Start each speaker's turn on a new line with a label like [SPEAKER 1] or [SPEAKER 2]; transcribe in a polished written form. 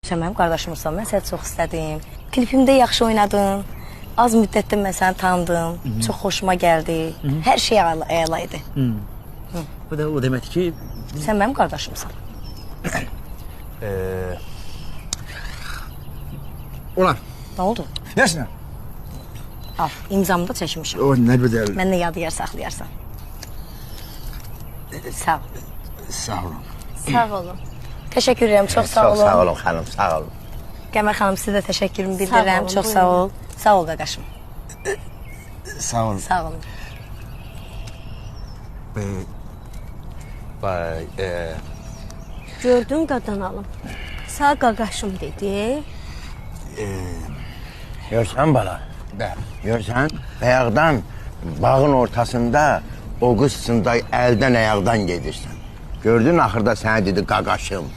[SPEAKER 1] Sən mənim qardaşımsan, mən səni çox istədim. Klipimdə yaxşı oynadın. Az müddətdə mən səni tanıdım. Çox xoşuma gəldi. Hər şey əla idi.
[SPEAKER 2] Bu da o deməkdir ki...
[SPEAKER 1] Sən mənim qardaşımsan.
[SPEAKER 2] Olar.
[SPEAKER 1] Nə oldu?
[SPEAKER 2] Nəsinə?
[SPEAKER 1] Al, imzamı da çəkmişim.
[SPEAKER 2] O, nə qədər...
[SPEAKER 1] Mənlə yadı yer saxlayarsan. Sağ ol.
[SPEAKER 2] Sağ olun.
[SPEAKER 1] Sağ olun. Təşəkkür edirəm, çox sağ olun.
[SPEAKER 3] Çox sağ olun xanım, sağ olun.
[SPEAKER 1] Qəmər xanım, sizə də təşəkkürümü bildirirəm. Çox sağ ol. Sağ ol qardaşım.
[SPEAKER 2] Sağ olun.
[SPEAKER 1] Sağ olun.
[SPEAKER 4] Gördün qadan alım. Sağ qaqaşım dedi.
[SPEAKER 3] Görsən bala,
[SPEAKER 2] Bəli.
[SPEAKER 3] görsən ayaqdan bağın ortasında o qızsında əldən ayaqdan gedirsən. Gördün axırda sənə dedi qaqaşım.